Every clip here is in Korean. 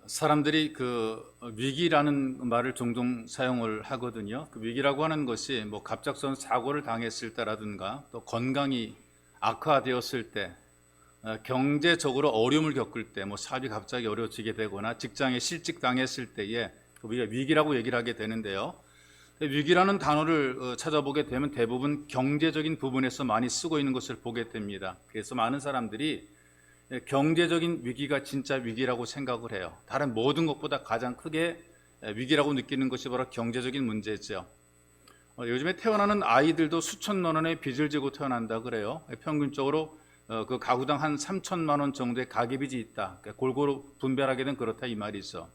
사람들이 위기라는 말을 종종 사용을 하거든요. 그 위기라고 하는 것이 뭐 갑작스러운 사고를 당했을 때라든가 또 건강이 악화되었을 때, 경제적으로 어려움을 겪을 때, 뭐 사업이 갑자기 어려워지게 되거나 직장에 실직 당했을 때에 우리가 위기라고 얘기를 하게 되는데요. 위기라는 단어를 찾아보게 되면 대부분 경제적인 부분에서 많이 쓰고 있는 것을 보게 됩니다. 그래서 많은 사람들이 경제적인 위기가 진짜 위기라고 생각을 해요. 다른 모든 것보다 가장 크게 위기라고 느끼는 것이 바로 경제적인 문제죠. 요즘에 태어나는 아이들도 수천만 원의 빚을 지고 태어난다 그래요. 평균적으로 그 가구당 한 3천만 원 정도의 가계빚이 있다. 그러니까 골고루 분별하게 된 그렇다 이 말이죠.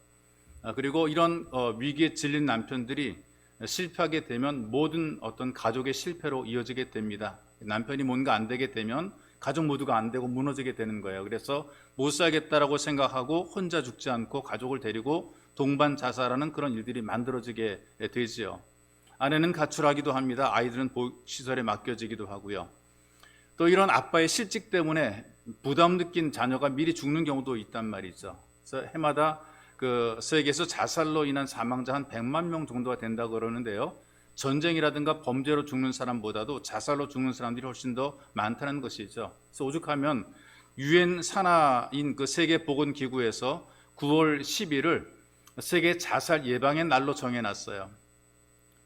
그리고 이런 위기에 질린 남편들이 실패하게 되면 모든 어떤 가족의 실패로 이어지게 됩니다. 남편이 뭔가 안 되게 되면 가족 모두가 안 되고 무너지게 되는 거예요. 그래서 못 살겠다라고 생각하고 혼자 죽지 않고 가족을 데리고 동반 자살하는 그런 일들이 만들어지게 되지요. 아내는 가출하기도 합니다. 아이들은 보육시설에 맡겨지기도 하고요. 또 이런 아빠의 실직 때문에 부담 느낀 자녀가 미리 죽는 경우도 있단 말이죠. 그래서 해마다 그 세계에서 자살로 인한 사망자 한 100만 명 정도가 된다고 그러는데요. 전쟁이라든가 범죄로 죽는 사람보다도 자살로 죽는 사람들이 훨씬 더 많다는 것이죠. 그래서 오죽하면 유엔 산하인 그 세계보건기구에서 9월 10일을 세계 자살 예방의 날로 정해놨어요.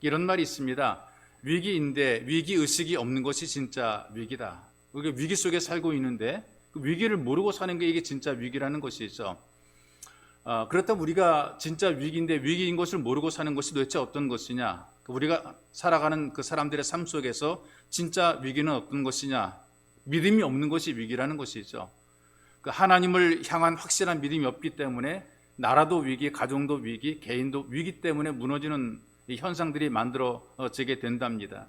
이런 말이 있습니다. 위기인데 위기의식이 없는 것이 진짜 위기다. 우리가 위기 속에 살고 있는데 그 위기를 모르고 사는 게 이게 진짜 위기라는 것이죠. 그렇다면 우리가 진짜 위기인데 위기인 것을 모르고 사는 것이 도대체 어떤 것이냐? 우리가 살아가는 그 사람들의 삶 속에서 진짜 위기는 어떤 것이냐? 믿음이 없는 것이 위기라는 것이죠. 그 하나님을 향한 확실한 믿음이 없기 때문에 나라도 위기, 가정도 위기, 개인도 위기 때문에 무너지는 이 현상들이 만들어지게 된답니다.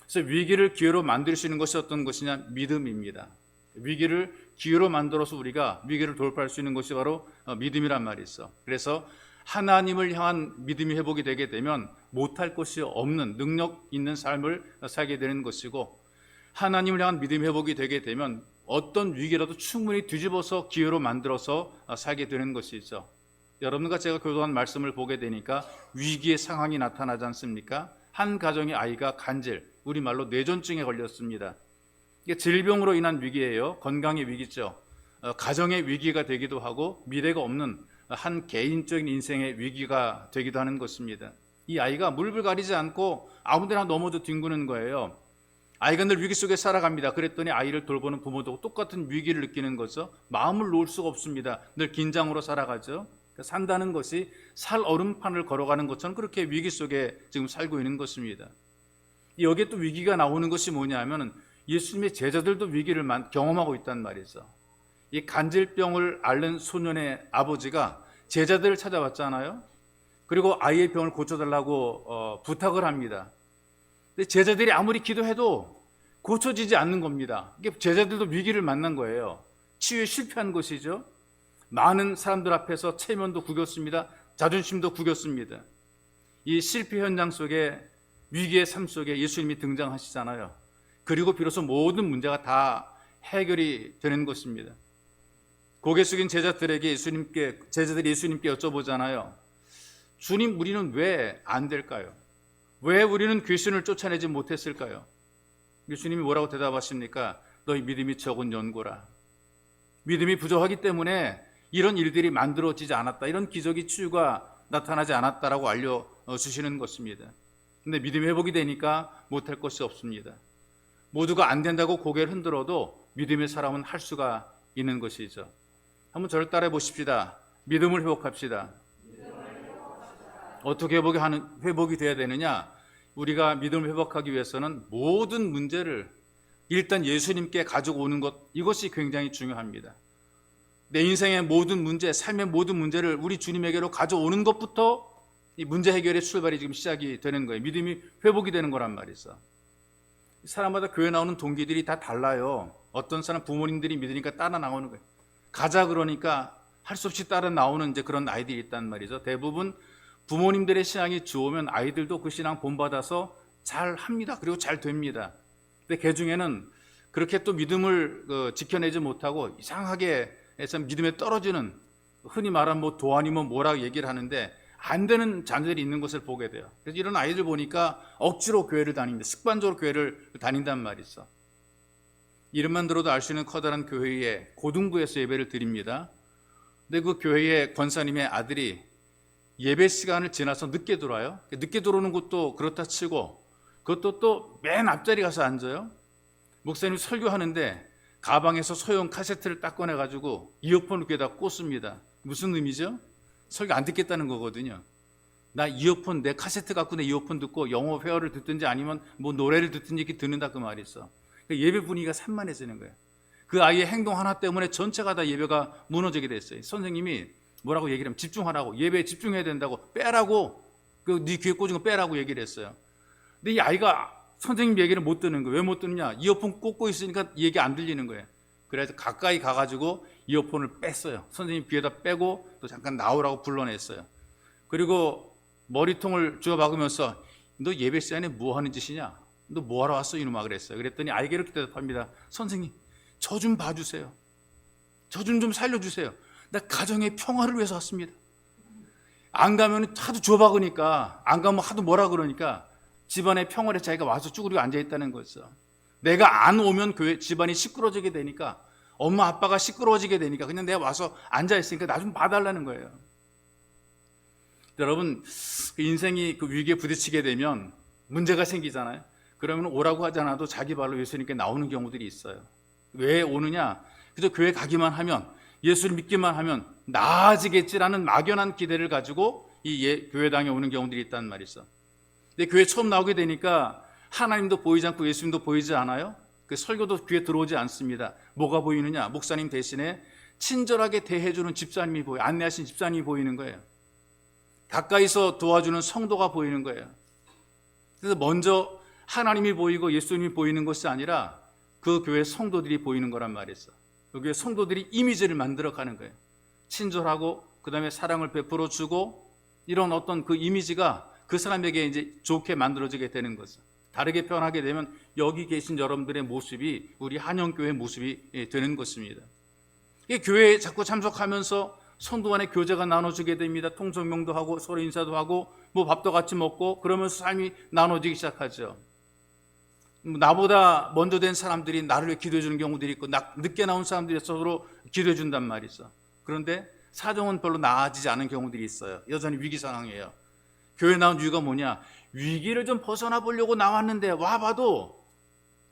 그래서 위기를 기회로 만들 수 있는 것이 어떤 것이냐? 믿음입니다. 위기를 기회로 만들어서 우리가 위기를 돌파할 수 있는 것이 바로 믿음이란 말이 있어. 그래서 하나님을 향한 믿음이 회복이 되게 되면 못할 것이 없는 능력 있는 삶을 살게 되는 것이고, 하나님을 향한 믿음이 회복이 되게 되면 어떤 위기라도 충분히 뒤집어서 기회로 만들어서 살게 되는 것이죠. 여러분과 제가 교도한 말씀을 보게 되니까 위기의 상황이 나타나지 않습니까? 한 가정의 아이가 간질, 우리말로 뇌전증에 걸렸습니다. 이게 질병으로 인한 위기예요. 건강의 위기죠. 가정의 위기가 되기도 하고 미래가 없는 한 개인적인 인생의 위기가 되기도 하는 것입니다. 이 아이가 물불 가리지 않고 아무데나 넘어져 뒹구는 거예요. 아이가 늘 위기 속에 살아갑니다. 그랬더니 아이를 돌보는 부모도 똑같은 위기를 느끼는 거죠. 마음을 놓을 수가 없습니다. 늘 긴장으로 살아가죠. 산다는 것이 살 얼음판을 걸어가는 것처럼 그렇게 위기 속에 지금 살고 있는 것입니다. 여기에 또 위기가 나오는 것이 뭐냐면 예수님의 제자들도 위기를 경험하고 있단 말이죠. 이 간질병을 앓는 소년의 아버지가 제자들을 찾아왔잖아요. 그리고 아이의 병을 고쳐달라고 부탁을 합니다. 근데 제자들이 아무리 기도해도 고쳐지지 않는 겁니다. 이게 제자들도 위기를 만난 거예요. 치유에 실패한 것이죠. 많은 사람들 앞에서 체면도 구겼습니다. 자존심도 구겼습니다. 이 실패 현장 속에 위기의 삶 속에 예수님이 등장하시잖아요. 그리고 비로소 모든 문제가 다 해결이 되는 것입니다. 고개 숙인 제자들이 예수님께 여쭤보잖아요. 주님, 우리는 왜 안 될까요? 왜 우리는 귀신을 쫓아내지 못했을까요? 예수님이 뭐라고 대답하십니까? 너희 믿음이 적은 연고라. 믿음이 부족하기 때문에 이런 일들이 만들어지지 않았다. 이런 기적이 치유가 나타나지 않았다라고 알려주시는 것입니다. 근데 믿음이 회복이 되니까 못할 것이 없습니다. 모두가 안 된다고 고개를 흔들어도 믿음의 사람은 할 수가 있는 것이죠. 한번 저를 따라해 보십시다. 믿음을 회복합시다. 어떻게 회복이 돼야 되느냐? 우리가 믿음을 회복하기 위해서는 모든 문제를 일단 예수님께 가지고 오는 것, 이것이 굉장히 중요합니다. 내 인생의 모든 문제, 삶의 모든 문제를 우리 주님에게로 가져오는 것부터 이 문제 해결의 출발이 지금 시작이 되는 거예요. 믿음이 회복이 되는 거란 말이죠. 사람마다 교회 나오는 동기들이 다 달라요. 어떤 사람 부모님들이 믿으니까 따라 나오는 거예요. 가자 그러니까 할 수 없이 따라 나오는 이제 그런 아이들이 있단 말이죠. 대부분 부모님들의 신앙이 좋으면 아이들도 그 신앙 본받아서 잘 합니다. 그리고 잘 됩니다. 근데 그 중에는 그렇게 또 믿음을 지켜내지 못하고 이상하게 해서 믿음에 떨어지는 흔히 말하는 뭐 도안이면 뭐라고 얘기를 하는데 안 되는 자녀들이 있는 것을 보게 돼요. 그래서 이런 아이들 보니까 억지로 교회를 다닙니다. 습관적으로 교회를 다닌단 말이 있어. 이름만 들어도 알 수 있는 커다란 교회에 고등부에서 예배를 드립니다. 근데 그 교회의 권사님의 아들이 예배 시간을 지나서 늦게 들어와요. 늦게 들어오는 것도 그렇다 치고 그것도 또 맨 앞자리 가서 앉아요. 목사님 설교하는데 가방에서 소형 카세트를 딱 꺼내가지고 이어폰을 귀에다 꽂습니다. 무슨 의미죠? 설교 안 듣겠다는 거거든요. 나 이어폰, 내 카세트 갖고 내 이어폰 듣고 영어 회화를 듣든지 아니면 뭐 노래를 듣든지 이렇게 듣는다 그 말이 있어. 그러니까 예배 분위기가 산만해지는 거예요. 그 아이의 행동 하나 때문에 전체가 다 예배가 무너지게 됐어요. 선생님이 뭐라고 얘기를 하면 집중하라고, 예배에 집중해야 된다고, 빼라고, 네 귀에 꽂은 거 빼라고 얘기를 했어요. 근데 이 아이가 선생님 얘기를 못 듣는 거예요. 왜 못 듣느냐? 이어폰 꽂고 있으니까 얘기 안 들리는 거예요. 그래서 가까이 가가지고 이어폰을 뺐어요. 선생님 귀에다 빼고 또 잠깐 나오라고 불러냈어요. 그리고 머리통을 주워 박으면서 너 예배 시간에 뭐 하는 짓이냐? 너 뭐 하러 왔어 이놈아 그랬어요. 그랬더니 아이가 이렇게 대답합니다. 선생님 저 좀 봐주세요. 저 좀 살려주세요. 나 가정의 평화를 위해서 왔습니다. 안 가면 하도 주워 박으니까 안 가면 하도 뭐라 그러니까 집안의 평화를 자기가 와서 쭈그리고 앉아있다는 거죠. 내가 안 오면 교회 집안이 시끄러지게 되니까 엄마 아빠가 시끄러워지게 되니까 그냥 내가 와서 앉아있으니까 나 좀 봐달라는 거예요. 여러분 인생이 그 위기에 부딪히게 되면 문제가 생기잖아요. 그러면 오라고 하지 않아도 자기 발로 예수님께 나오는 경우들이 있어요. 왜 오느냐? 그저 교회 가기만 하면 예수를 믿기만 하면 나아지겠지라는 막연한 기대를 가지고 이 교회당에 오는 경우들이 있다는 말이 있어. 근데 교회 처음 나오게 되니까 하나님도 보이지 않고 예수님도 보이지 않아요. 그 설교도 귀에 들어오지 않습니다. 뭐가 보이느냐? 목사님 대신에 친절하게 대해주는 집사님이 보여요. 안내하신 집사님이 보이는 거예요. 가까이서 도와주는 성도가 보이는 거예요. 그래서 먼저 하나님이 보이고 예수님이 보이는 것이 아니라 그 교회 성도들이 보이는 거란 말이었어. 그 교회 성도들이 이미지를 만들어가는 거예요. 친절하고 그 다음에 사랑을 베풀어 주고 이런 어떤 그 이미지가 그 사람에게 이제 좋게 만들어지게 되는 거죠. 다르게 표현하게 되면 여기 계신 여러분들의 모습이 우리 한영교회의 모습이 되는 것입니다. 교회에 자꾸 참석하면서 성도 간의 교제가 나눠지게 됩니다. 통성명도 하고 서로 인사도 하고 뭐 밥도 같이 먹고 그러면서 삶이 나눠지기 시작하죠. 나보다 먼저 된 사람들이 나를 위해 기도해 주는 경우들이 있고 늦게 나온 사람들이 서로 기도해 준단 말이 있어. 그런데 사정은 별로 나아지지 않은 경우들이 있어요. 여전히 위기 상황이에요. 교회 나온 이유가 뭐냐? 위기를 좀 벗어나 보려고 나왔는데 와봐도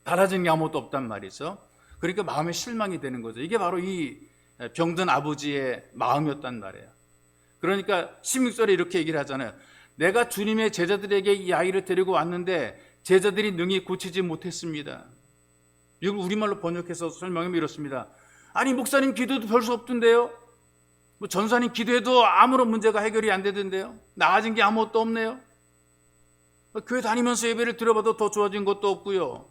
달라진 게 아무것도 없단 말이죠. 그러니까 마음에 실망이 되는 거죠. 이게 바로 이 병든 아버지의 마음이었단 말이에요. 그러니까 16절에 이렇게 얘기를 하잖아요. 내가 주님의 제자들에게 이 아이를 데리고 왔는데 제자들이 능히 고치지 못했습니다. 이걸 우리말로 번역해서 설명하면 이렇습니다. 아니 목사님 기도도 별 수 없던데요. 뭐 전사님 기도해도 아무런 문제가 해결이 안 되던데요. 나아진 게 아무것도 없네요. 교회 다니면서 예배를 드려봐도 더 좋아진 것도 없고요.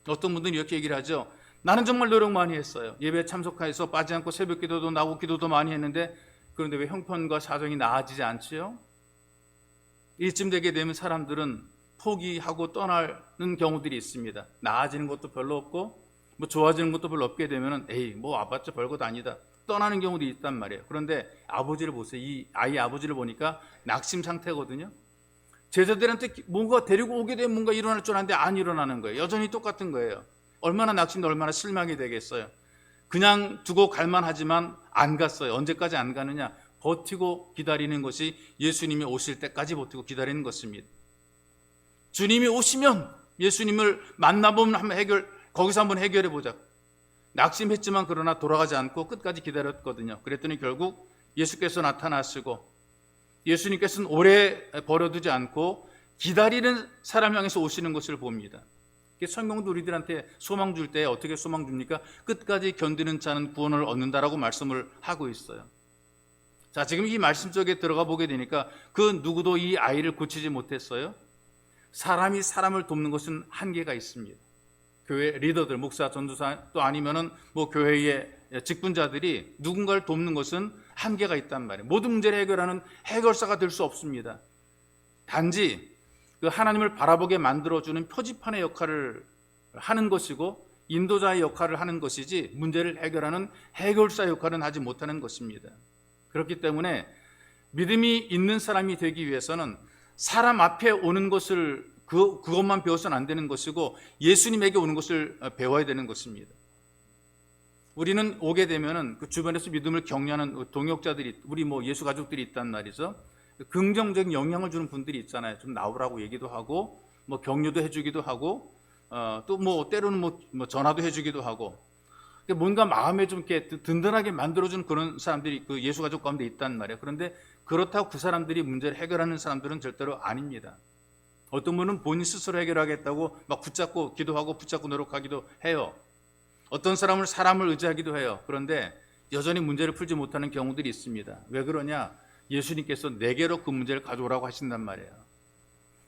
어떤 분들은 이렇게 얘기를 하죠. 나는 정말 노력 많이 했어요. 예배에 참석해서 빠지지 않고 새벽 기도도 나오고 기도도 많이 했는데 그런데 왜 형편과 사정이 나아지지 않지요? 이쯤 되게 되면 사람들은 포기하고 떠나는 경우들이 있습니다. 나아지는 것도 별로 없고 뭐 좋아지는 것도 별로 없게 되면 에이 뭐 아봤자 별것 아니다. 떠나는 경우도 있단 말이에요. 그런데 아버지를 보세요. 이 아이 아버지를 보니까 낙심 상태거든요. 제자들한테 뭔가 데리고 오게 되면 뭔가 일어날 줄 알았는데 안 일어나는 거예요. 여전히 똑같은 거예요. 얼마나 낙심도 얼마나 실망이 되겠어요. 그냥 두고 갈만하지만 안 갔어요. 언제까지 안 가느냐? 버티고 기다리는 것이 예수님이 오실 때까지 버티고 기다리는 것입니다. 주님이 오시면 예수님을 만나보면 거기서 한번 해결해 보자. 낙심했지만 그러나 돌아가지 않고 끝까지 기다렸거든요. 그랬더니 결국 예수께서 나타나시고 예수님께서는 오래 버려두지 않고 기다리는 사람 향해서 오시는 것을 봅니다. 성경도 우리들한테 소망 줄 때 어떻게 소망 줍니까? 끝까지 견디는 자는 구원을 얻는다라고 말씀을 하고 있어요. 자, 지금 이 말씀 속에 들어가 보게 되니까 그 누구도 이 아이를 고치지 못했어요. 사람이 사람을 돕는 것은 한계가 있습니다. 교회 리더들, 목사, 전도사 또 아니면은 뭐 교회의 직분자들이 누군가를 돕는 것은 한계가 있단 말이에요. 모든 문제를 해결하는 해결사가 될 수 없습니다. 단지 그 하나님을 바라보게 만들어주는 표지판의 역할을 하는 것이고 인도자의 역할을 하는 것이지 문제를 해결하는 해결사 역할은 하지 못하는 것입니다. 그렇기 때문에 믿음이 있는 사람이 되기 위해서는 사람 앞에 오는 것을 그것만 배워서는 안 되는 것이고 예수님에게 오는 것을 배워야 되는 것입니다. 우리는 오게 되면은 그 주변에서 믿음을 격려하는 동역자들이, 우리 예수 가족들이 있단 말이죠. 긍정적인 영향을 주는 분들이 있잖아요. 좀 나오라고 얘기도 하고 격려도 해주기도 하고 또 때로는 전화도 해주기도 하고, 뭔가 마음에 좀 이렇게 든든하게 만들어주는 그런 사람들이 그 예수 가족 가운데 있단 말이에요. 그런데 그렇다고 그 사람들이 문제를 해결하는 사람들은 절대로 아닙니다. 어떤 분은 본인 스스로 해결하겠다고 막 붙잡고 기도하고 붙잡고 노력하기도 해요. 어떤 사람은 사람을 의지하기도 해요. 그런데 여전히 문제를 풀지 못하는 경우들이 있습니다. 왜 그러냐? 예수님께서 내게로 그 문제를 가져오라고 하신단 말이에요.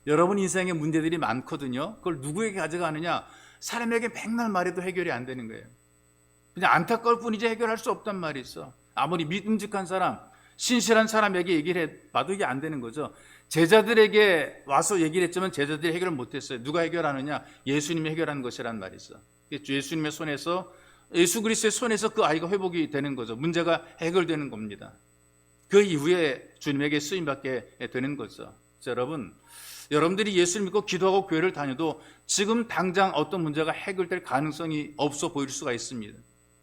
여러분 인생에 문제들이 많거든요. 그걸 누구에게 가져가느냐? 사람에게 맨날 말해도 해결이 안 되는 거예요. 그냥 안타까울 뿐이지 해결할 수 없단 말이 있어. 아무리 믿음직한 사람, 신실한 사람에게 얘기를 해봐도 이게 안 되는 거죠. 제자들에게 와서 얘기를 했지만 제자들이 해결을 못했어요. 누가 해결하느냐? 예수님이 해결하는 것이란 말이 있어. 예수님의 손에서, 예수 그리스도의 손에서 그 아이가 회복이 되는 거죠. 문제가 해결되는 겁니다. 그 이후에 주님에게 쓰임받게 되는 거죠. 자, 여러분들이 예수를 믿고 기도하고 교회를 다녀도 지금 당장 어떤 문제가 해결될 가능성이 없어 보일 수가 있습니다.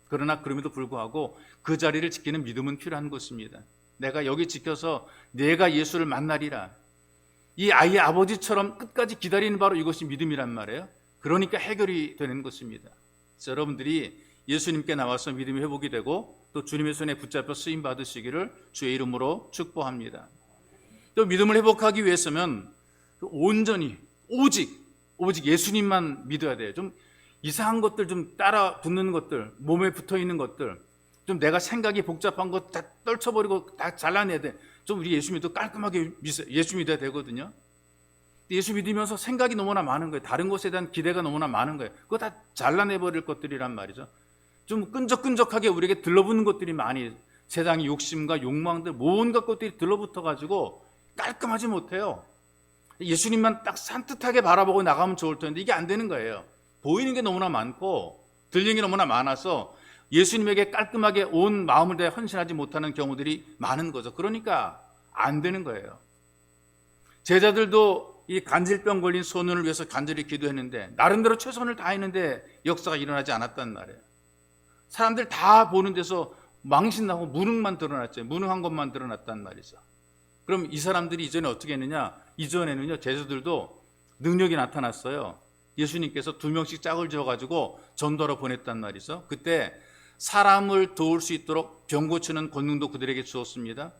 그러나 그럼에도 불구하고 그 자리를 지키는 믿음은 필요한 것입니다. 내가 여기 지켜서 내가 예수를 만나리라. 이 아이의 아버지처럼 끝까지 기다리는 바로 이것이 믿음이란 말이에요. 그러니까 해결이 되는 것입니다. 여러분들이 예수님께 나와서 믿음이 회복이 되고 또 주님의 손에 붙잡혀 쓰임 받으시기를 주의 이름으로 축복합니다. 또 믿음을 회복하기 위해서는 온전히 오직 예수님만 믿어야 돼요. 좀 이상한 것들, 좀 따라 붙는 것들, 몸에 붙어 있는 것들, 좀 내가 생각이 복잡한 것 다 떨쳐버리고 다 잘라내야 돼. 좀 우리 예수 믿어 깔끔하게 예수 믿어야 되거든요. 예수 믿으면서 생각이 너무나 많은 거예요. 다른 것에 대한 기대가 너무나 많은 거예요. 그거 다 잘라내버릴 것들이란 말이죠. 좀 끈적끈적하게 우리에게 들러붙는 것들이 많이, 세상의 욕심과 욕망들, 온갖 것들이 들러붙어가지고 깔끔하지 못해요. 예수님만 딱 산뜻하게 바라보고 나가면 좋을 텐데 이게 안 되는 거예요. 보이는 게 너무나 많고 들리는 게 너무나 많아서 예수님에게 깔끔하게 온 마음을 다해 헌신하지 못하는 경우들이 많은 거죠. 그러니까 안 되는 거예요. 제자들도 이 간질병 걸린 소년을 위해서 간절히 기도했는데 나름대로 최선을 다했는데 역사가 일어나지 않았단 말이에요. 사람들 다 보는 데서 망신나고 무능만 드러났죠. 무능한 것만 드러났단 말이죠. 그럼 이 사람들이 이전에 어떻게 했느냐? 이전에는요, 제자들도 능력이 나타났어요. 예수님께서 2명씩 짝을 지어가지고 전도하러 보냈단 말이죠. 그때 사람을 도울 수 있도록 병 고치는 권능도 그들에게 주었습니다.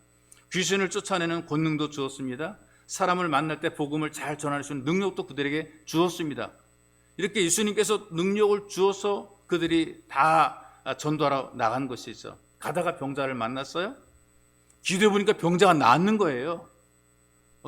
귀신을 쫓아내는 권능도 주었습니다. 사람을 만날 때 복음을 잘 전할 수 있는 능력도 그들에게 주었습니다. 이렇게 예수님께서 능력을 주어서 그들이 다 전도하러 나간 것이죠. 가다가 병자를 만났어요. 기도해 보니까 병자가 낫는 거예요.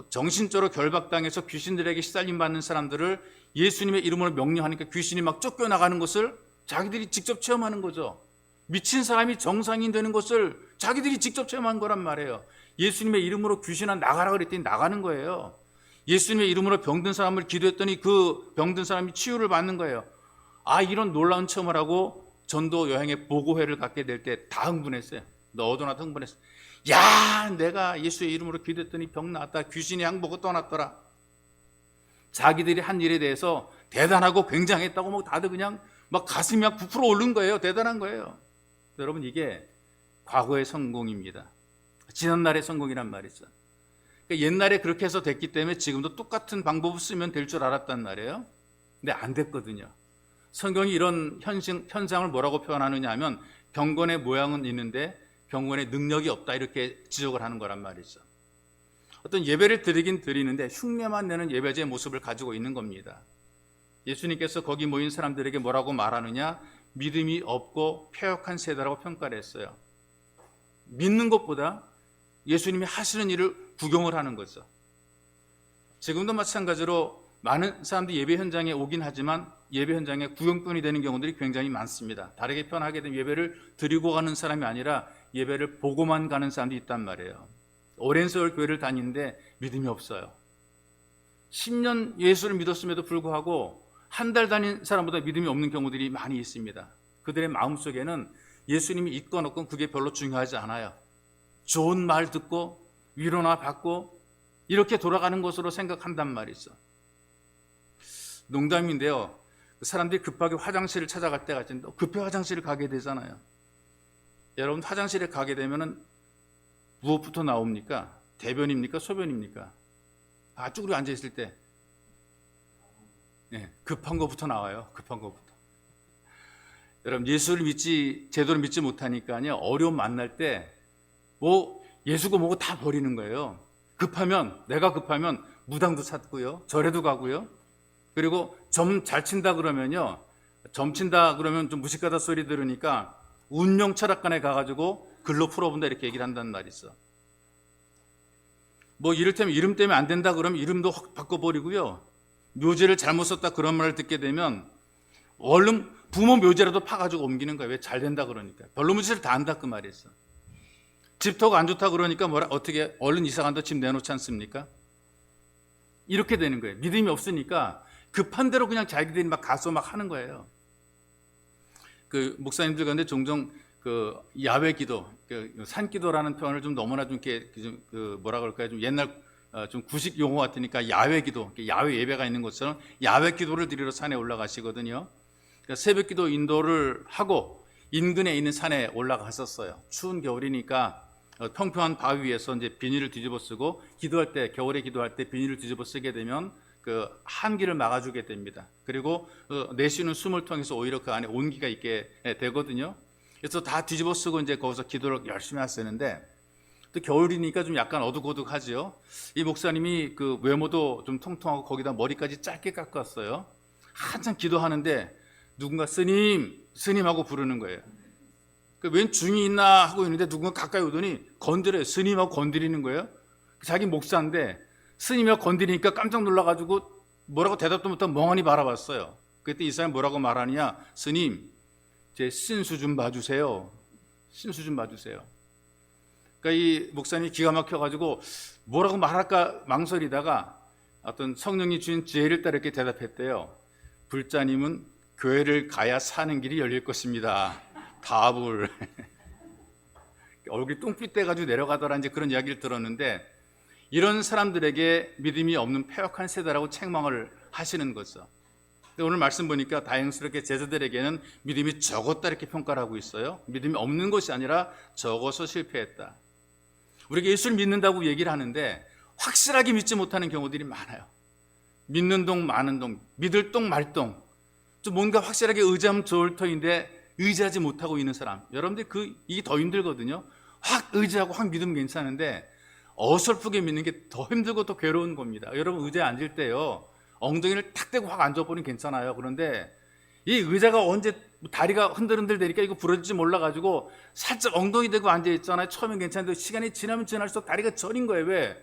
정신적으로 결박당해서 귀신들에게 시달림 받는 사람들을 예수님의 이름으로 명령하니까 귀신이 막 쫓겨나가는 것을 자기들이 직접 체험하는 거죠. 미친 사람이 정상인 되는 것을 자기들이 직접 체험한 거란 말이에요. 예수님의 이름으로 귀신아 나가라 그랬더니 나가는 거예요. 예수님의 이름으로 병든 사람을 기도했더니 그 병든 사람이 치유를 받는 거예요. 이런 놀라운 체험을 하고 전도 여행의 보고회를 갖게 될 때 다 흥분했어요. 너도 나도 흥분했어. 야, 내가 예수의 이름으로 기도했더니 병 나았다. 귀신이 항복고 떠났더라. 자기들이 한 일에 대해서 대단하고 굉장했다고 다들 그냥 막 가슴이 막 부풀어 오른 거예요. 대단한 거예요. 여러분, 이게 과거의 성공입니다. 지난날의 성공이란 말이죠. 그러니까 옛날에 그렇게 해서 됐기 때문에 지금도 똑같은 방법을 쓰면 될 줄 알았단 말이에요. 근데 안 됐거든요. 성경이 이런 현상을 뭐라고 표현하느냐 하면 병건의 모양은 있는데 병건의 능력이 없다, 이렇게 지적을 하는 거란 말이죠. 어떤 예배를 드리긴 드리는데 흉내만 내는 예배자의 모습을 가지고 있는 겁니다. 예수님께서 거기 모인 사람들에게 뭐라고 말하느냐? 믿음이 없고 패역한 세대라고 평가를 했어요. 믿는 것보다 예수님이 하시는 일을 구경을 하는 거죠. 지금도 마찬가지로 많은 사람들이 예배 현장에 오긴 하지만 예배 현장에 구경꾼이 되는 경우들이 굉장히 많습니다. 다르게 표현하게 되면 예배를 드리고 가는 사람이 아니라 예배를 보고만 가는 사람도 있단 말이에요. 오랜 세월 교회를 다니는데 믿음이 없어요. 10년 예수를 믿었음에도 불구하고 한 달 다닌 사람보다 믿음이 없는 경우들이 많이 있습니다. 그들의 마음속에는 예수님이 있건 없건 그게 별로 중요하지 않아요. 좋은 말 듣고 위로나 받고 이렇게 돌아가는 것으로 생각한단 말이죠. 농담인데요. 사람들이 급하게 화장실을 찾아갈 때가 있는데 급히 화장실을 가게 되잖아요. 여러분 화장실에 가게 되면은 무엇부터 나옵니까? 대변입니까? 소변입니까? 쭈그려 앉아 있을 때 급한 것부터 나와요. 급한 것부터. 여러분 예수를 제대로 믿지 못하니까요. 어려움 만날 때 뭐 예수고 뭐고 다 버리는 거예요. 내가 급하면 무당도 찾고요. 절에도 가고요. 그리고 점 잘 친다 그러면요. 점 친다 그러면 좀 무식하다 소리 들으니까 운명 철학관에 가가지고 글로 풀어본다 이렇게 얘기를 한단 말이 있어. 뭐 이를테면 이름 때문에 안 된다 그러면 이름도 확 바꿔버리고요. 묘제를 잘못 썼다 그런 말을 듣게 되면 얼른 부모 묘제라도 파가지고 옮기는 거예요. 왜 잘 된다 그러니까. 별로 무지를 다 한다 그 말이 있어. 집터가 안 좋다 그러니까 어떻게 얼른 이사 간다 집 내놓지 않습니까? 이렇게 되는 거예요. 믿음이 없으니까 급한 대로 그냥 자기들이 막 가서 막 하는 거예요. 그 목사님들 가운데 종종 그 야외 기도, 산기도라는 표현을 좀 너무나 좀 이렇게 뭐라 그럴까요? 좀 옛날 좀 구식 용어 같으니까 야외 기도, 야외 예배가 있는 것처럼 야외 기도를 드리러 산에 올라가시거든요. 그러니까 새벽 기도 인도를 하고 인근에 있는 산에 올라갔었어요. 추운 겨울이니까 평평한 바위 위에서 이제 비닐을 뒤집어 쓰고 기도할 때, 겨울에 기도할 때 비닐을 뒤집어 쓰게 되면 그 한기를 막아주게 됩니다. 그리고 내쉬는 숨을 통해서 오히려 그 안에 온기가 있게 되거든요. 그래서 다 뒤집어 쓰고 이제 거기서 기도를 열심히 하시는데 또 겨울이니까 좀 약간 어둑어둑하지요. 이 목사님이 그 외모도 좀 통통하고 거기다 머리까지 짧게 깎았어요. 한참 기도하는데 누군가 스님 하고 부르는 거예요. 웬 중이 있나 하고 있는데 누군가 가까이 오더니 건드려요. 스님하고 건드리는 거예요. 자기 목사인데 스님하고 건드리니까 깜짝 놀라가지고 뭐라고 대답도 못하고 멍하니 바라봤어요. 그때 이 사람이 뭐라고 말하느냐. 스님, 제 신수 좀 봐주세요. 신수 좀 봐주세요. 그러니까 이 목사님이 기가 막혀가지고 뭐라고 말할까 망설이다가 어떤 성령이 주신 지혜를 따라 이렇게 대답했대요. 불자님은 교회를 가야 사는 길이 열릴 것입니다. 답을. 얼굴이 똥빛 떼가지고 내려가더라 이제 그런 이야기를 들었는데 이런 사람들에게 믿음이 없는 패역한 세대라고 책망을 하시는 거죠. 오늘 말씀 보니까 다행스럽게 제자들에게는 믿음이 적었다 이렇게 평가를 하고 있어요. 믿음이 없는 것이 아니라 적어서 실패했다. 우리가 예수를 믿는다고 얘기를 하는데 확실하게 믿지 못하는 경우들이 많아요. 믿는 동 마는 동, 믿을 동 말 동. 좀 뭔가 확실하게 의지하면 좋을 터인데 의지하지 못하고 있는 사람. 여러분들 이게 더 힘들거든요. 확 의지하고 확 믿으면 괜찮은데 어설프게 믿는 게 더 힘들고 더 괴로운 겁니다. 여러분 의자에 앉을 때요. 엉덩이를 탁 대고 확 앉아버리면 괜찮아요. 그런데 이 의자가 언제 다리가 흔들흔들 되니까 이거 부러질지 몰라가지고 살짝 엉덩이 대고 앉아있잖아요. 처음엔 괜찮은데 시간이 지나면 지날수록 다리가 저린 거예요. 왜?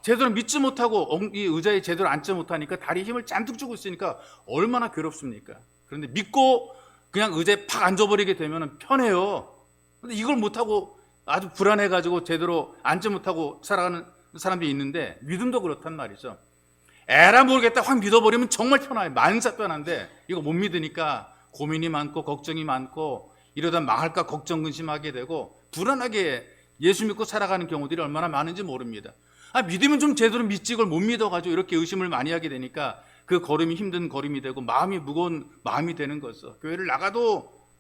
제대로 믿지 못하고 이 의자에 제대로 앉지 못하니까 다리에 힘을 잔뜩 주고 있으니까 얼마나 괴롭습니까? 그런데 믿고 그냥 의자에 팍 앉아버리게 되면 편해요. 근데 이걸 못하고 아주 불안해가지고 제대로 앉지 못하고 살아가는 사람들이 있는데 믿음도 그렇단 말이죠. 에라 모르겠다 확 믿어버리면 정말 편해요. 만사편한데 이거 못 믿으니까 고민이 많고 걱정이 많고 이러다 망할까 걱정 근심하게 되고 불안하게 예수 믿고 살아가는 경우들이 얼마나 많은지 모릅니다. 믿으면 좀 제대로 믿지 이걸 못 믿어가지고 이렇게 의심을 많이 하게 되니까 그 걸음이 힘든 걸음이 되고 마음이 무거운 마음이 되는 거죠. 교회를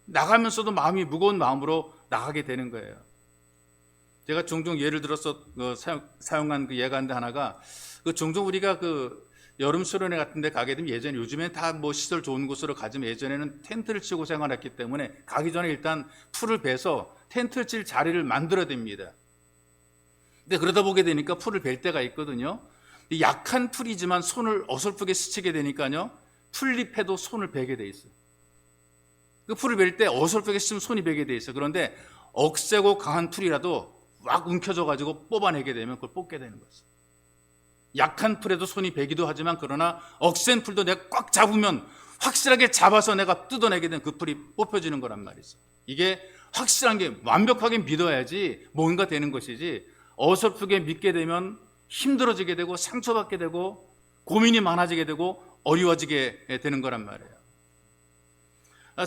나가면서도 마음이 무거운 마음으로 나가게 되는 거예요. 제가 종종 예를 들어서 사용한 그 예가인데 하나가 종종 우리가 여름 수련회 같은 데 가게 되면 예전에 요즘에 다 뭐 시설 좋은 곳으로 가지만 예전에는 텐트를 치고 생활했기 때문에 가기 전에 일단 풀을 베서 텐트를 칠 자리를 만들어야 됩니다. 근데 그러다 보게 되니까 풀을 벨 때가 있거든요. 약한 풀이지만 손을 어설프게 스치게 되니까요. 풀잎에도 손을 베게 돼 있어요. 그 풀을 벨 때 어설프게 스치면 손이 베게 돼 있어요. 그런데 억세고 강한 풀이라도 막 움켜져가지고 뽑아내게 되면 그걸 뽑게 되는 거죠. 약한 풀에도 손이 베기도 하지만 그러나 억센 풀도 내가 꽉 잡으면 확실하게 잡아서 내가 뜯어내게 된 그 풀이 뽑혀지는 거란 말이죠. 이게 확실한 게 완벽하게 믿어야지 뭔가 되는 것이지 어설프게 믿게 되면 힘들어지게 되고 상처받게 되고 고민이 많아지게 되고 어려워지게 되는 거란 말이에요.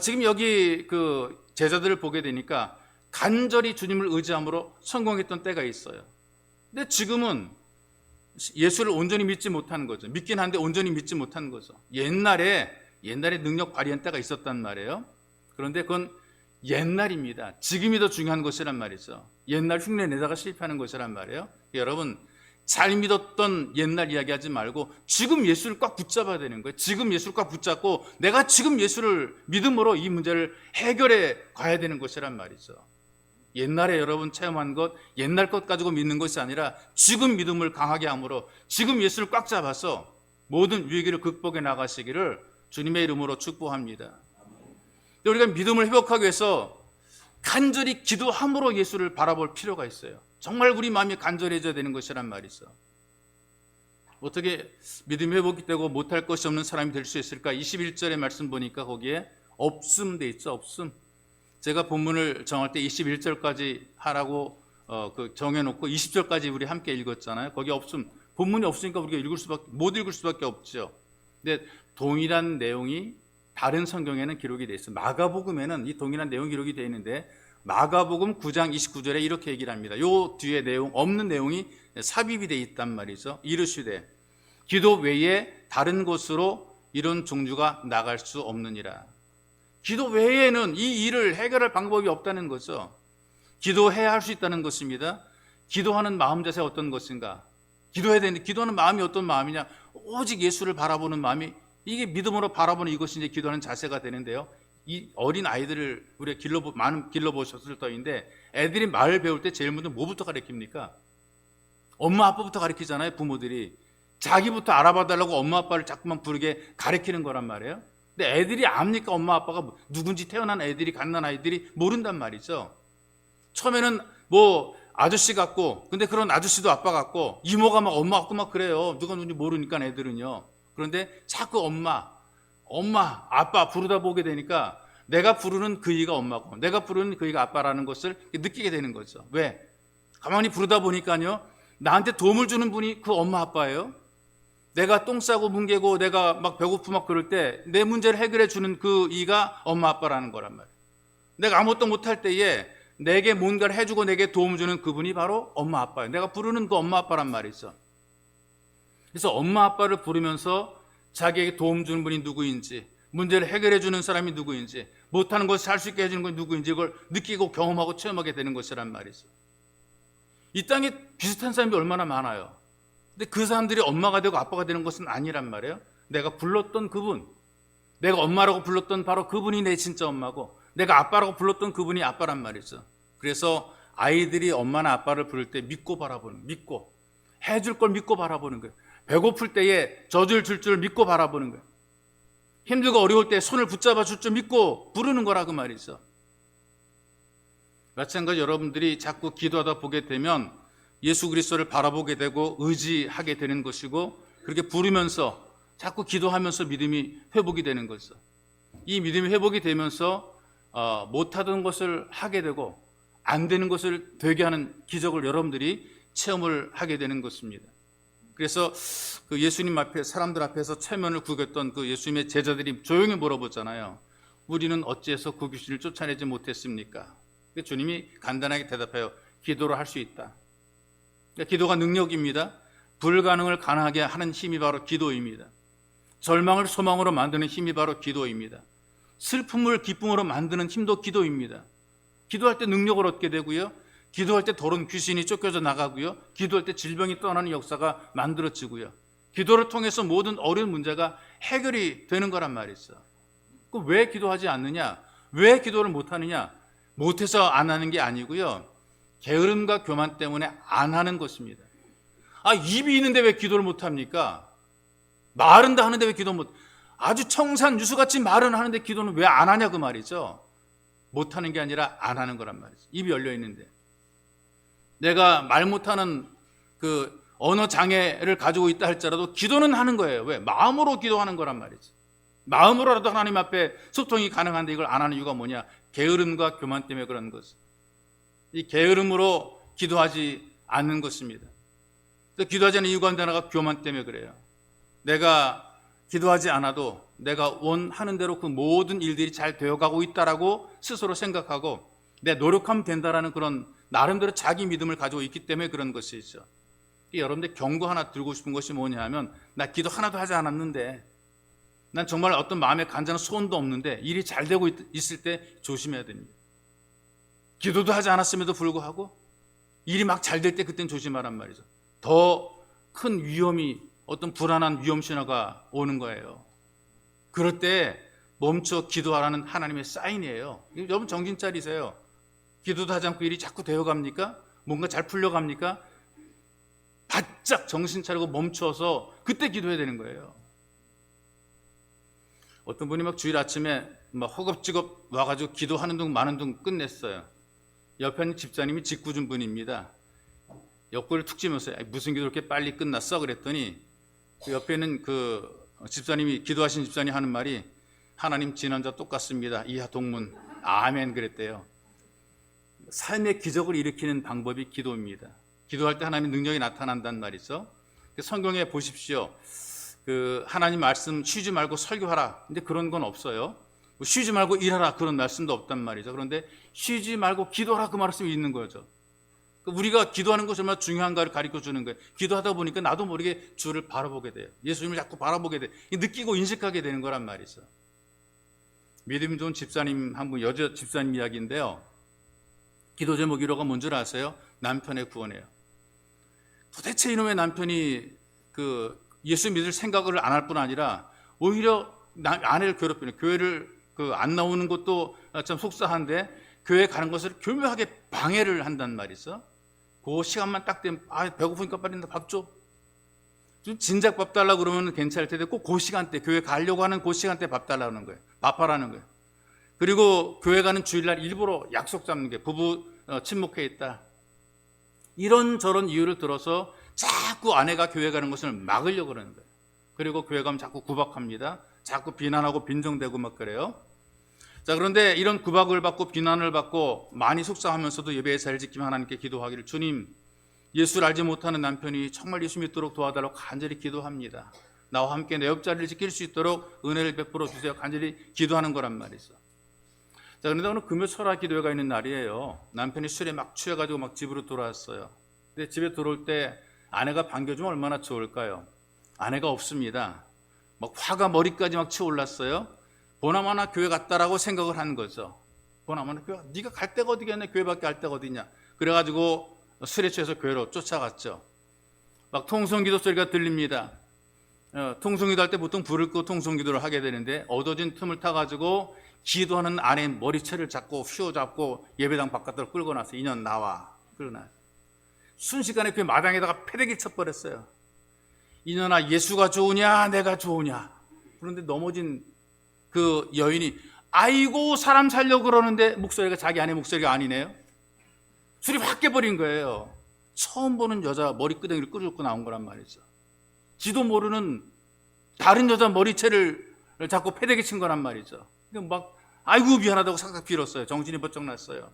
지금 여기 그 제자들을 보게 되니까 간절히 주님을 의지함으로 성공했던 때가 있어요. 근데 지금은 예수를 온전히 믿지 못한 거죠. 믿긴 한데 온전히 믿지 못한 거죠. 옛날에 능력 발휘한 때가 있었단 말이에요. 그런데 그건 옛날입니다. 지금이 더 중요한 것이란 말이죠. 옛날 흉내 내다가 실패하는 것이란 말이에요. 여러분, 잘 믿었던 옛날 이야기하지 말고 지금 예수를 꽉 붙잡아야 되는 거예요. 지금 예수를 꽉 붙잡고 내가 지금 예수를 믿음으로 이 문제를 해결해 가야 되는 것이란 말이죠. 옛날에 여러분 체험한 것, 옛날 것 가지고 믿는 것이 아니라 지금 믿음을 강하게 함으로 지금 예수를 꽉 잡아서 모든 위기를 극복해 나가시기를 주님의 이름으로 축복합니다. 우리가 믿음을 회복하기 위해서 간절히 기도함으로 예수를 바라볼 필요가 있어요. 정말 우리 마음이 간절해져야 되는 것이란 말이죠. 어떻게 믿음이 회복이 되고 못할 것이 없는 사람이 될 수 있을까? 21절의 말씀 보니까 거기에 없음 돼 있죠. 없음. 제가 본문을 정할 때 21절까지 하라고 정해놓고 20절까지 우리 함께 읽었잖아요. 거기 없음. 본문이 없으니까 우리가 못 읽을 수밖에 없죠. 근데 동일한 내용이 다른 성경에는 기록이 되어 있어요. 마가복음에는 이 동일한 내용이 기록이 되어 있는데 마가복음 9장 29절에 이렇게 얘기를 합니다. 요 뒤에 내용, 없는 내용이 삽입이 되어 있단 말이죠. 이르시되 기도 외에 다른 곳으로 이런 종류가 나갈 수 없느니라. 기도 외에는 이 일을 해결할 방법이 없다는 거죠. 기도해야 할 수 있다는 것입니다. 기도하는 마음 자세가 어떤 것인가? 기도해야 되는데 기도하는 마음이 어떤 마음이냐? 오직 예수를 바라보는 마음이, 이게 믿음으로 바라보는 이것이 이제 기도하는 자세가 되는데요. 이 어린 아이들을 우리가 많은 길러보셨을 터인데 애들이 말을 배울 때 제일 먼저 뭐부터 가르칩니까? 엄마 아빠부터 가르치잖아요. 부모들이 자기부터 알아봐 달라고 엄마 아빠를 자꾸만 부르게 가르치는 거란 말이에요. 근데 애들이 압니까? 엄마 아빠가 누군지, 태어난 애들이, 갓난 아이들이 모른단 말이죠. 처음에는 뭐 아저씨 같고, 근데 그런 아저씨도 아빠 같고, 이모가 막 엄마 같고 막 그래요. 누가 누군지 모르니까 애들은요. 그런데 자꾸 엄마, 아빠 부르다 보게 되니까 내가 부르는 그이가 엄마고 내가 부르는 그이가 아빠라는 것을 느끼게 되는 거죠. 왜? 가만히 부르다 보니까요, 나한테 도움을 주는 분이 그 엄마 아빠예요. 내가 똥 싸고 뭉개고 내가 막 배고프고 막 그럴 때 내 문제를 해결해 주는 그 이가 엄마 아빠라는 거란 말이에요. 내가 아무것도 못할 때에 내게 뭔가를 해주고 내게 도움을 주는 그분이 바로 엄마 아빠예요. 내가 부르는 그 엄마 아빠란 말이죠. 그래서 엄마 아빠를 부르면서 자기에게 도움 주는 분이 누구인지, 문제를 해결해 주는 사람이 누구인지, 못하는 것을 살 수 있게 해주는 건 누구인지 이걸 느끼고 경험하고 체험하게 되는 것이란 말이죠. 이 땅에 비슷한 사람이 얼마나 많아요. 근데 그 사람들이 엄마가 되고 아빠가 되는 것은 아니란 말이에요. 내가 불렀던 그분, 내가 엄마라고 불렀던 바로 그분이 내 진짜 엄마고, 내가 아빠라고 불렀던 그분이 아빠란 말이죠. 그래서 아이들이 엄마나 아빠를 부를 때 믿고 바라보는, 믿고 해줄 걸 믿고 바라보는 거예요. 배고플 때에 젖을 줄 줄 믿고 바라보는 거예요. 힘들고 어려울 때 손을 붙잡아 줄 줄 믿고 부르는 거라 그 말이죠. 마찬가지 여러분들이 자꾸 기도하다 보게 되면 예수 그리스도를 바라보게 되고 의지하게 되는 것이고, 그렇게 부르면서 자꾸 기도하면서 믿음이 회복이 되는 거죠. 이 믿음이 회복이 되면서 못하던 것을 하게 되고 안 되는 것을 되게 하는 기적을 여러분들이 체험을 하게 되는 것입니다. 그래서 그 예수님 앞에, 사람들 앞에서 체면을 구겼던 그 예수님의 제자들이 조용히 물어보잖아요. 우리는 어찌해서 그 귀신을 쫓아내지 못했습니까? 주님이 간단하게 대답해요. 기도로 할 수 있다. 그러니까 기도가 능력입니다. 불가능을 가능하게 하는 힘이 바로 기도입니다. 절망을 소망으로 만드는 힘이 바로 기도입니다. 슬픔을 기쁨으로 만드는 힘도 기도입니다. 기도할 때 능력을 얻게 되고요. 기도할 때 더러운 귀신이 쫓겨져 나가고요. 기도할 때 질병이 떠나는 역사가 만들어지고요. 기도를 통해서 모든 어려운 문제가 해결이 되는 거란 말이죠. 그럼 왜 기도하지 않느냐? 왜 기도를 못하느냐? 못해서 안 하는 게 아니고요. 게으름과 교만 때문에 안 하는 것입니다. 입이 있는데 왜 기도를 못합니까? 말은 다 하는데 왜 기도 못, 아주 청산 유수같이 말은 하는데 기도는 왜 안 하냐 그 말이죠. 못하는 게 아니라 안 하는 거란 말이죠. 입이 열려 있는데. 내가 말 못하는 그 언어 장애를 가지고 있다 할지라도 기도는 하는 거예요. 왜? 마음으로 기도하는 거란 말이죠. 마음으로라도 하나님 앞에 소통이 가능한데 이걸 안 하는 이유가 뭐냐? 게으름과 교만 때문에 그런 거죠. 이 게으름으로 기도하지 않는 것입니다. 기도하지 않는 이유가 하나가 교만 때문에 그래요. 내가 기도하지 않아도 내가 원하는 대로 그 모든 일들이 잘 되어가고 있다라고 스스로 생각하고 내 노력하면 된다라는 그런 나름대로 자기 믿음을 가지고 있기 때문에 그런 것이죠. 여러분들 경고 하나 들고 싶은 것이 뭐냐 하면 나 기도 하나도 하지 않았는데, 난 정말 어떤 마음에 간절한 소원도 없는데 일이 잘 되고 있을 때 조심해야 됩니다. 기도도 하지 않았음에도 불구하고 일이 막 잘 될 때 그때는 조심하란 말이죠. 더 큰 위험이, 어떤 불안한 위험 신호가 오는 거예요. 그럴 때 멈춰 기도하라는 하나님의 사인이에요. 여러분 정신 차리세요. 기도도 하지 않고 일이 자꾸 되어갑니까? 뭔가 잘 풀려갑니까? 바짝 정신 차리고 멈춰서 그때 기도해야 되는 거예요. 어떤 분이 막 주일 아침에 막 허겁지겁 와가지고 기도하는 둥 마는 둥 끝냈어요. 옆에 있는 집사님이 직구준 분입니다. 옆구리를 툭 치면서 무슨 기도 이렇게 빨리 끝났어? 그랬더니 그 옆에 있는 그 집사님이, 기도하신 집사님이 하는 말이 하나님 지난자 똑같습니다. 이하 동문 아멘 그랬대요. 삶의 기적을 일으키는 방법이 기도입니다. 기도할 때 하나님의 능력이 나타난단 말이죠. 성경에 보십시오. 그 하나님 말씀 쉬지 말고 설교하라. 근데 그런 건 없어요. 쉬지 말고 일하라 그런 말씀도 없단 말이죠. 그런데 쉬지 말고 기도하라 그 말씀이 있는 거죠. 우리가 기도하는 것이 얼마나 중요한가를 가르쳐 주는 거예요. 기도하다 보니까 나도 모르게 주를 바라보게 돼요. 예수님을 자꾸 바라보게 돼요. 느끼고 인식하게 되는 거란 말이죠. 믿음 좋은 집사님 한 분, 여자 집사님 이야기인데요. 기도 제목 1호가 뭔 줄 아세요? 남편의 구원이에요. 도대체 이놈의 남편이 그 예수 믿을 생각을 안 할 뿐 아니라 오히려 아내를 괴롭히는, 교회를 안 나오는 것도 참 속상한데 교회 가는 것을 교묘하게 방해를 한단 말이죠. 그 시간만 딱 되면 배고프니까 빨리 밥 줘. 좀 진작 밥 달라고 그러면 괜찮을 텐데 꼭 그 시간대, 교회 가려고 하는 그 시간대 밥 달라는 거예요. 밥하라는 거예요. 그리고 교회 가는 주일날 일부러 약속 잡는 게 부부 친목회 있다. 이런저런 이유를 들어서 자꾸 아내가 교회 가는 것을 막으려고 그러는 거예요. 그리고 교회 가면 자꾸 구박합니다. 자꾸 비난하고 빈정대고 막 그래요. 자, 그런데 이런 구박을 받고 비난을 받고 많이 속상하면서도 예배의 자리를 지키며 하나님께 기도하기를, 주님, 예수를 알지 못하는 남편이 정말 예수 믿도록 도와달라고 간절히 기도합니다. 나와 함께 내 옆자리를 지킬 수 있도록 은혜를 베풀어 주세요. 간절히 기도하는 거란 말이죠. 자, 그런데 오늘 금요 철화 기도회가 있는 날이에요. 남편이 술에 막 취해가지고 막 집으로 돌아왔어요. 근데 집에 들어올 때 아내가 반겨주면 얼마나 좋을까요? 아내가 없습니다. 막 화가 머리까지 막 치올랐어요. 보나마나 교회 갔다라고 생각을 한 거죠. 보나마나 교회, 네가 갈 데가 어디겠냐, 교회밖에 갈 데가 어디냐. 그래가지고 술에 취해서 교회로 쫓아갔죠. 막 통성기도 소리가 들립니다. 통성기도 할 때 보통 불을 끄고 통성기도를 하게 되는데 얻어진 틈을 타가지고 기도하는 아내의 머리채를 잡고 휘어잡고 예배당 바깥으로 끌고 나서 인연 나와. 끌고 나. 순식간에 그 마당에다가 패대기를 쳐버렸어요. 인연아, 예수가 좋으냐 내가 좋으냐. 그런데 넘어진 그 여인이 아이고 사람 살려고 그러는데 목소리가 자기 아내 목소리가 아니네요. 술이 확 깨버린 거예요. 처음 보는 여자 머리끄댕이를 끌어잡고 나온 거란 말이죠. 지도 모르는 다른 여자 머리채를 잡고 패대기 친 거란 말이죠. 막 아이고 미안하다고 삭삭 빌었어요. 정신이 번쩍 났어요.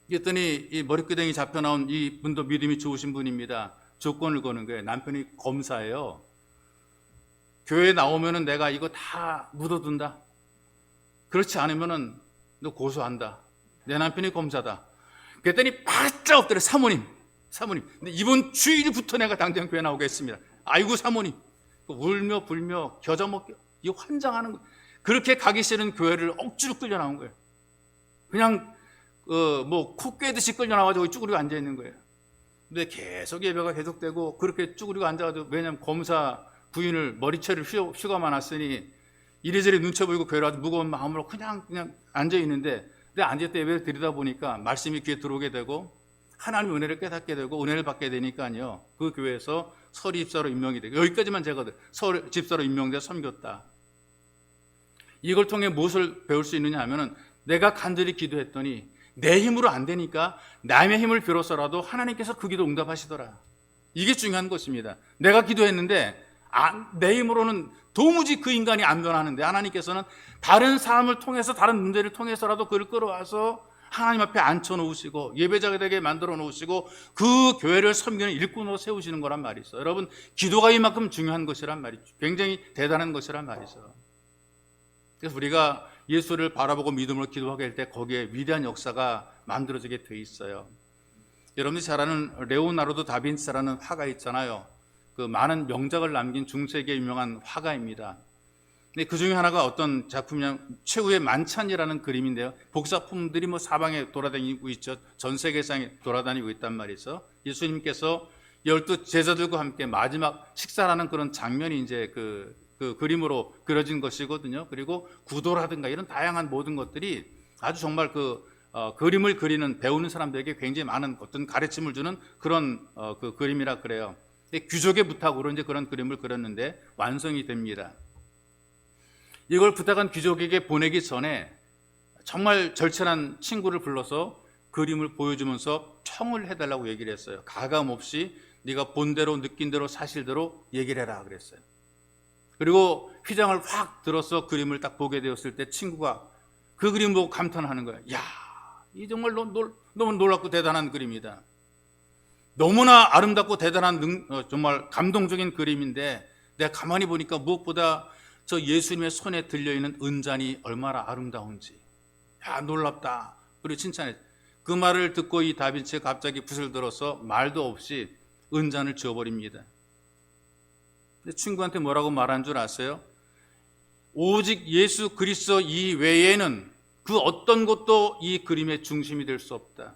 그랬더니 이 머리끄댕이 잡혀 나온 이 분도 믿음이 좋으신 분입니다. 조건을 거는 거예요. 남편이 검사예요. 교회에 나오면은 내가 이거 다 묻어둔다. 그렇지 않으면은 너 고소한다. 내 남편이 검사다. 그랬더니 바짝 엎드려. 사모님. 근데 이번 주일부터 내가 당장 교회 나오겠습니다. 아이고 사모님. 울며 불며 겨자먹기, 이 환장하는 거. 그렇게 가기 싫은 교회를 억지로 끌려 나온 거예요. 그냥 뭐 코 꿰듯이 끌려 나와가지고 쭈그리고 앉아 있는 거예요. 근데 계속 예배가 계속되고 그렇게 쭈그리고 앉아가지고, 왜냐면 검사 부인을 머리채를 휘감아 놨으니 이리저리 눈치 보이고 교회로 아주 무거운 마음으로 그냥 앉아 있는데, 근데 앉을 때 예배를 드리다 보니까 말씀이 귀에 들어오게 되고 하나님의 은혜를 깨닫게 되고 은혜를 받게 되니까요, 그 교회에서 서리 집사로 임명이 되고, 여기까지만 제가 서리 집사로 임명돼 섬겼다. 이걸 통해 무엇을 배울 수 있느냐 하면은, 내가 간절히 기도했더니 내 힘으로 안 되니까 남의 힘을 빌어서라도 하나님께서 그 기도 응답하시더라. 이게 중요한 것입니다. 내가 기도했는데 내 힘으로는 도무지 그 인간이 안 변하는데 하나님께서는 다른 사람을 통해서, 다른 문제를 통해서라도 그를 끌어와서 하나님 앞에 앉혀놓으시고 예배자가 되게 만들어 놓으시고 그 교회를 섬기는 일꾼으로 세우시는 거란 말이 있어요. 여러분, 기도가 이만큼 중요한 것이란 말이죠. 굉장히 대단한 것이란 말이죠. 그래서 우리가 예수를 바라보고 믿음으로 기도하게 할 때 거기에 위대한 역사가 만들어지게 돼 있어요. 여러분들이 잘 아는 레오나르도 다빈치라는 화가 있잖아요. 그 많은 명작을 남긴 중세기의 유명한 화가입니다. 근데 그 중에 하나가 어떤 작품이냐, 최후의 만찬이라는 그림인데요. 복사품들이 뭐 사방에 돌아다니고 있죠. 전 세계상에 돌아다니고 있단 말이죠. 예수님께서 12 제자들과 함께 마지막 식사라는 그런 장면이 이제 그 그림으로 그려진 것이거든요. 그리고 구도라든가 이런 다양한 모든 것들이 아주 정말 그림을 그리는 배우는 사람들에게 굉장히 많은 어떤 가르침을 주는 그런 그 그림이라 그래요. 귀족의 부탁으로 이제 그런 그림을 그렸는데 완성이 됩니다. 이걸 부탁한 귀족에게 보내기 전에 정말 절친한 친구를 불러서 그림을 보여주면서 평을 해달라고 얘기를 했어요. 가감 없이 네가 본 대로 느낀 대로 사실대로 얘기를 해라 그랬어요. 그리고 휘장을 확 들어서 그림을 딱 보게 되었을 때 친구가 그 그림 보고 감탄하는 거예요. 야, 이 정말 너무 놀랍고 대단한 그림이다. 너무나 아름답고 대단한 정말 감동적인 그림인데 내가 가만히 보니까 무엇보다 저 예수님의 손에 들려있는 은잔이 얼마나 아름다운지, 야, 놀랍다. 그리고 칭찬했어요. 그 말을 듣고 이 다빈치가 갑자기 붓을 들어서 말도 없이 은잔을 지워버립니다. 근데 친구한테 뭐라고 말한 줄 아세요? 오직 예수 그리스도 이외에는 그 어떤 것도 이 그림의 중심이 될 수 없다.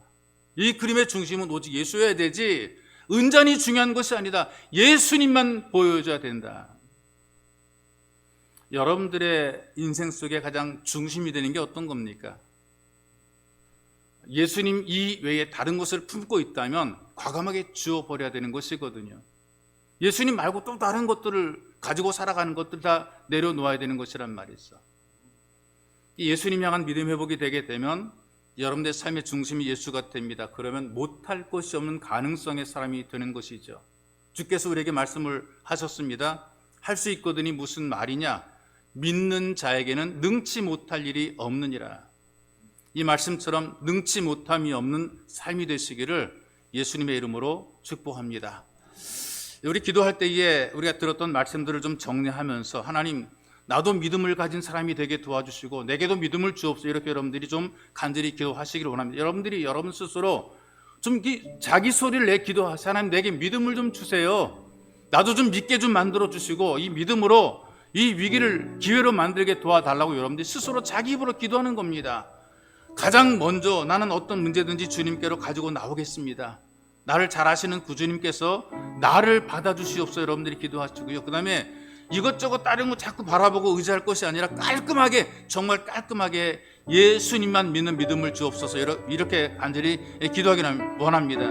이 그림의 중심은 오직 예수여야 되지 은잔이 중요한 것이 아니다. 예수님만 보여줘야 된다. 여러분들의 인생 속에 가장 중심이 되는 게 어떤 겁니까? 예수님 이외에 다른 것을 품고 있다면 과감하게 지워버려야 되는 것이거든요. 예수님 말고 또 다른 것들을 가지고 살아가는 것들 다 내려놓아야 되는 것이란 말이죠. 예수님 향한 믿음 회복이 되게 되면 여러분들의 삶의 중심이 예수가 됩니다. 그러면 못할 것이 없는 가능성의 사람이 되는 것이죠. 주께서 우리에게 말씀을 하셨습니다. 할 수 있거든이 무슨 말이냐? 믿는 자에게는 능치 못할 일이 없느니라. 이 말씀처럼 능치 못함이 없는 삶이 되시기를 예수님의 이름으로 축복합니다. 우리 기도할 때에 우리가 들었던 말씀들을 좀 정리하면서 하나님, 나도 믿음을 가진 사람이 되게 도와주시고 내게도 믿음을 주옵소서, 이렇게 여러분들이 좀 간절히 기도하시기를 원합니다. 여러분들이 여러분 스스로 좀 자기 소리를 내 기도하세요. 하나님, 내게 믿음을 좀 주세요. 나도 좀 믿게 좀 만들어 주시고 이 믿음으로 이 위기를 기회로 만들게 도와달라고 여러분들이 스스로 자기 입으로 기도하는 겁니다. 가장 먼저 나는 어떤 문제든지 주님께로 가지고 나오겠습니다. 나를 잘 아시는 구주님께서 나를 받아주시옵소서 여러분들이 기도하시고요. 그 다음에 이것저것 다른 거 자꾸 바라보고 의지할 것이 아니라 깔끔하게, 정말 깔끔하게 예수님만 믿는 믿음을 주옵소서, 이렇게 간절히 기도하기를 원합니다.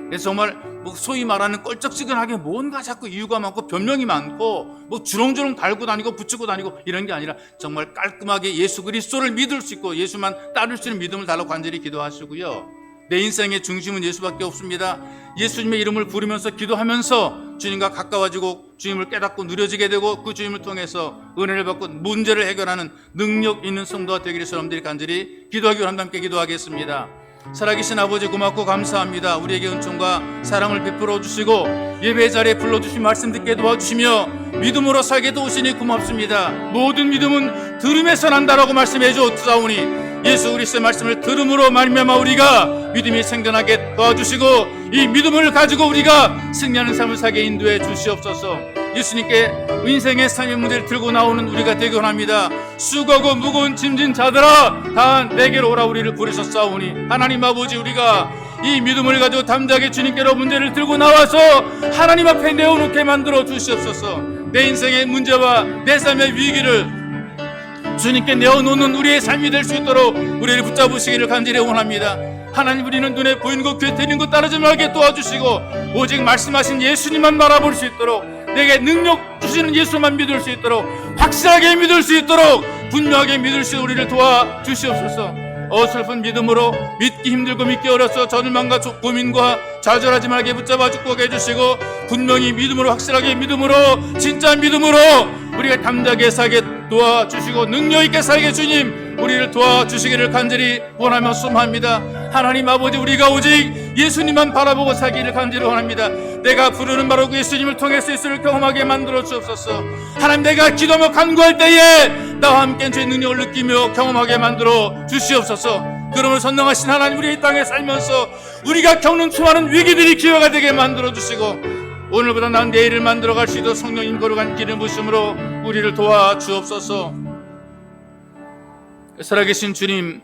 그래서 정말 뭐 소위 말하는 껄쩍지근하게 뭔가 자꾸 이유가 많고 변명이 많고 뭐 주렁주렁 달고 다니고 붙이고 다니고 이런 게 아니라 정말 깔끔하게 예수 그리스도를 믿을 수 있고 예수만 따를 수 있는 믿음을 달라고 간절히 기도하시고요. 내 인생의 중심은 예수밖에 없습니다. 예수님의 이름을 부르면서 기도하면서 주님과 가까워지고 주님을 깨닫고 누려지게 되고 그 주님을 통해서 은혜를 받고 문제를 해결하는 능력 있는 성도가 되기를 여러분들이 간절히 기도하기 원합니다. 함께 기도하겠습니다. 살아계신 아버지, 고맙고 감사합니다. 우리에게 은총과 사랑을 베풀어 주시고 예배 자리에 불러주신 말씀 듣게 도와주시며 믿음으로 살게 도우시니 고맙습니다. 모든 믿음은 들음에서 난다라고 말씀해 주옵사오니 예수 그리스도의 말씀을 들음으로 말미암아 우리가 믿음이 생겨나게 도와주시고 이 믿음을 가지고 우리가 승리하는 삶을 살게 인도해 주시옵소서. 예수님께 인생의 삶의 문제를 들고 나오는 우리가 되기 원합니다. 수고하고 무거운 짐진 자들아 다 내게로 오라 우리를 부르셨사오니 하나님 아버지, 우리가 이 믿음을 가지고 담대하게 주님께로 문제를 들고 나와서 하나님 앞에 내어놓게 만들어 주시옵소서. 내 인생의 문제와 내 삶의 위기를 주님께 내어놓는 우리의 삶이 될 수 있도록 우리를 붙잡으시기를 간절히 원합니다. 하나님, 우리는 눈에 보이는 것, 귀에 들리는 것 따르지 말게 도와주시고 오직 말씀하신 예수님만 바라볼 수 있도록, 내게 능력 주시는 예수만 믿을 수 있도록, 확실하게 믿을 수 있도록, 분명하게 믿을 수 있도록 우리를 도와주시옵소서. 어설픈 믿음으로 믿기 힘들고 믿기 어려서 저들만과 고민과 좌절하지 말게 붙잡아 축복해 주시고 분명히 믿음으로, 확실하게 믿음으로, 진짜 믿음으로 우리가 담대하게 살게 도와주시고 능력 있게 살게 주님 우리를 도와주시기를 간절히 원하며 소망합니다. 하나님 아버지, 우리가 오직 예수님만 바라보고 살기를 간절히 원합니다. 내가 부르는 바로 그 예수님을 통해서 예수를 경험하게 만들어 주옵소서. 하나님, 내가 기도하며 간구할 때에 나와 함께 주의 능력을 느끼며 경험하게 만들어 주시옵소서. 그러므로 선능하신 하나님, 우리 이 땅에 살면서 우리가 겪는 수많은 위기들이 기회가 되게 만들어 주시고 오늘보다 나은 내일을 만들어갈 수 있도록 성령님 거룩한 기름 부으심으로 우리를 도와주옵소서. 살아계신 주님,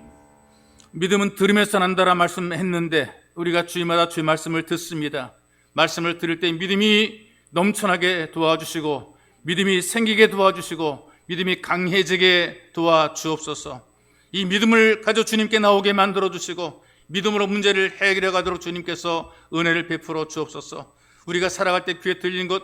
믿음은 들으면서 난다라 말씀했는데 우리가 주일마다 주의 말씀을 듣습니다. 말씀을 들을 때 믿음이 넘쳐나게 도와주시고 믿음이 생기게 도와주시고 믿음이 강해지게 도와주옵소서. 이 믿음을 가져 주님께 나오게 만들어 주시고 믿음으로 문제를 해결해 가도록 주님께서 은혜를 베풀어 주옵소서. 우리가 살아갈 때 귀에 들리는 것,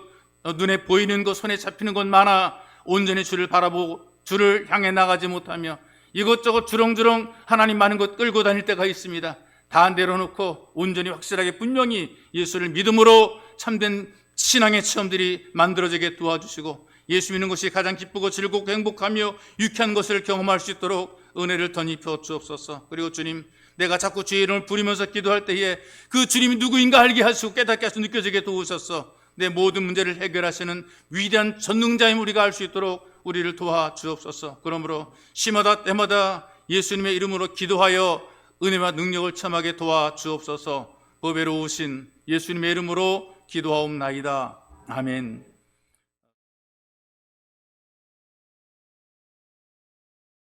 눈에 보이는 것, 손에 잡히는 것 많아 온전히 주를 바라보고 주를 향해 나가지 못하며 이것저것 주렁주렁 하나님 많은 것 끌고 다닐 때가 있습니다. 다 내려놓고 온전히 확실하게 분명히 예수를 믿음으로 참된 신앙의 체험들이 만들어지게 도와주시고 예수 믿는 것이 가장 기쁘고 즐겁고 행복하며 유쾌한 것을 경험할 수 있도록 은혜를 덧입혀 주옵소서. 그리고 주님, 내가 자꾸 주의 이름을 부르면서 기도할 때에 그 주님이 누구인가 알게 하시고 깨닫게 하시고 느껴지게 도우셔서 내 모든 문제를 해결하시는 위대한 전능자임 우리가 알 수 있도록 우리를 도와주옵소서. 그러므로 시마다 때마다 예수님의 이름으로 기도하여 은혜와 능력을 체험하게 도와주옵소서. 보배로우신 예수님의 이름으로 기도하옵나이다. 아멘.